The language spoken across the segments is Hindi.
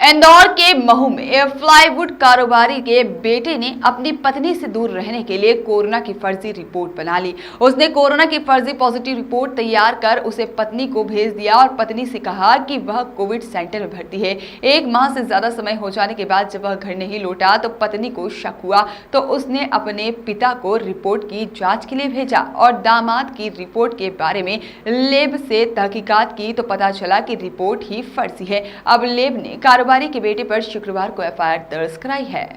इंदौर के महू में प्लाईवुड कारोबारी के बेटे ने अपनी पत्नी से दूर रहने के लिए कोरोना की फर्जी रिपोर्ट बना ली। उसने कोरोना की फर्जी पॉजिटिव रिपोर्ट तैयार कर उसे पत्नी को भेज दिया और पत्नी से कहा कि वह कोविड सेंटर में भर्ती है। 1 माह से ज्यादा समय हो जाने के बाद जब वह घर नहीं लौटा तो पत्नी को शक हुआ, तो उसने अपने पिता को रिपोर्ट की जांच के लिए भेजा और दामाद की रिपोर्ट के बारे में लेब से तहकीकात की तो पता चला कि रिपोर्ट ही फर्जी है। अब लेब ने कारोबारी के बेटे पर शुक्रवार को एफआईआर दर्ज कराई है।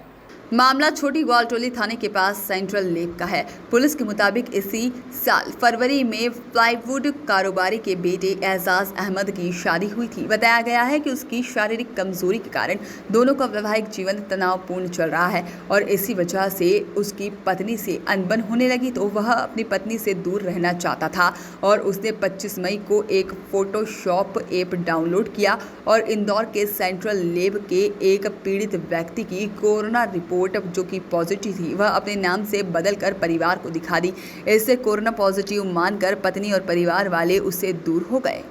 मामला छोटी ग्वालटोली थाने के पास सेंट्रल लेक का है। पुलिस के मुताबिक इसी साल फरवरी में प्लाईवुड कारोबारी के बेटे एजाज अहमद की शादी हुई थी। बताया गया है कि उसकी शारीरिक कमजोरी के कारण दोनों का वैवाहिक जीवन तनावपूर्ण चल रहा है और इसी वजह से उसकी पत्नी से अनबन होने लगी, तो वह अपनी पत्नी से दूर रहना चाहता था और उसने 25 मई को एक फोटोशॉप ऐप डाउनलोड किया और इंदौर के सेंट्रल लेब के एक पीड़ित व्यक्ति की कोरोना रिपोर्ट जो कि पॉजिटिव थी वह अपने नाम से बदलकर परिवार को दिखा दी। इससे कोरोना पॉजिटिव मानकर पत्नी और परिवार वाले उससे दूर हो गए।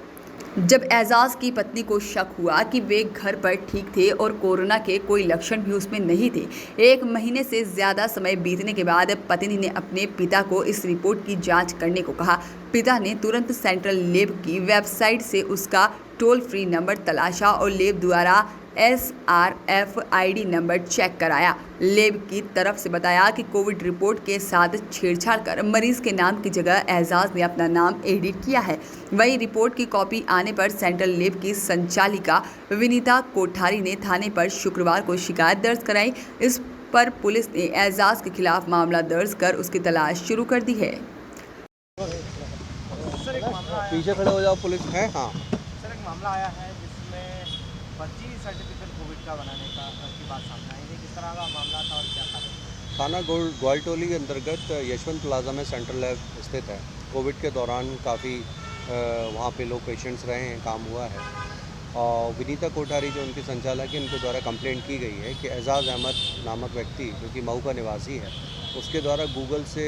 जब एजाज की पत्नी को शक हुआ कि वे घर पर ठीक थे और कोरोना के कोई लक्षण भी उसमें नहीं थे, 1 महीने से ज़्यादा समय बीतने के बाद पत्नी ने अपने पिता को इस रिपोर्ट की जांच करने को कहा। पिता ने तुरंत सेंट्रल लेब की वेबसाइट से उसका टोल फ्री नंबर तलाशा और लेब द्वारा SRF-ID नंबर चेक कराया। लेब की तरफ से बताया कि कोविड रिपोर्ट के साथ छेड़छाड़ कर मरीज के नाम की जगह एजाज ने अपना नाम एडिट किया है। वही रिपोर्ट की कॉपी आने पर सेंट्रल लेब की संचालिका विनीता कोठारी ने थाने पर शुक्रवार को शिकायत दर्ज कराई। इस पर पुलिस ने एजाज के खिलाफ मामला दर्ज कर उसकी तलाश शुरू कर दी है। सर एक मामला पीछे खड़े हो जाओ, पुलिस है। हाँ सर एक मामला आया है जिसमें फर्जी सर्टिफिकेट कोविड का बनाने की बात सामने आई है। किस तरह का मामला था और क्या कारण? थाना ग्वालटोली के अंतर्गत यशवंत प्लाजा में सेंट्रल लैब स्थित है। कोविड के दौरान काफ़ी वहाँ पे लोग पेशेंट्स रहे हैं, काम हुआ है। और विनीता कोठारी जो उनकी संचालक है, उनके द्वारा कंप्लेंट की गई है कि एजाज अहमद नामक व्यक्ति जो कि मऊ का निवासी है, उसके द्वारा गूगल से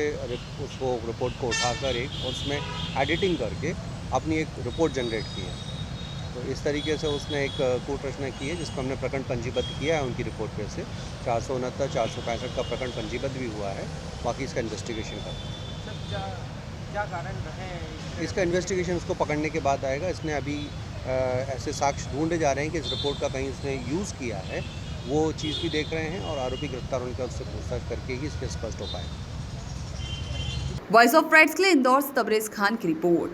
उसको रिपोर्ट को उठाकर उसमें एडिटिंग करके अपनी एक रिपोर्ट जनरेट की है। तो इस तरीके से उसने एक कूट रचना की है जिसको हमने प्रकरण पंजीबद्ध किया है। उनकी रिपोर्ट पे से 469 465 का प्रकरण पंजीबद्ध भी हुआ है। बाकी इसका इन्वेस्टिगेशन का क्या कारण रहे? इसका इन्वेस्टिगेशन उसको पकड़ने के बाद आएगा। इसने अभी ऐसे साक्ष्य ढूंढे जा रहे हैं कि इस रिपोर्ट का कहीं उसने यूज़ किया है, वो चीज़ भी देख रहे हैं और आरोपी गिरफ्तार होने का उससे पूछताछ करके ही इसके स्पष्ट हो पाएगा। वॉइस ऑफ राइट्स के लिए इंदौर से तबरेज खान की रिपोर्ट।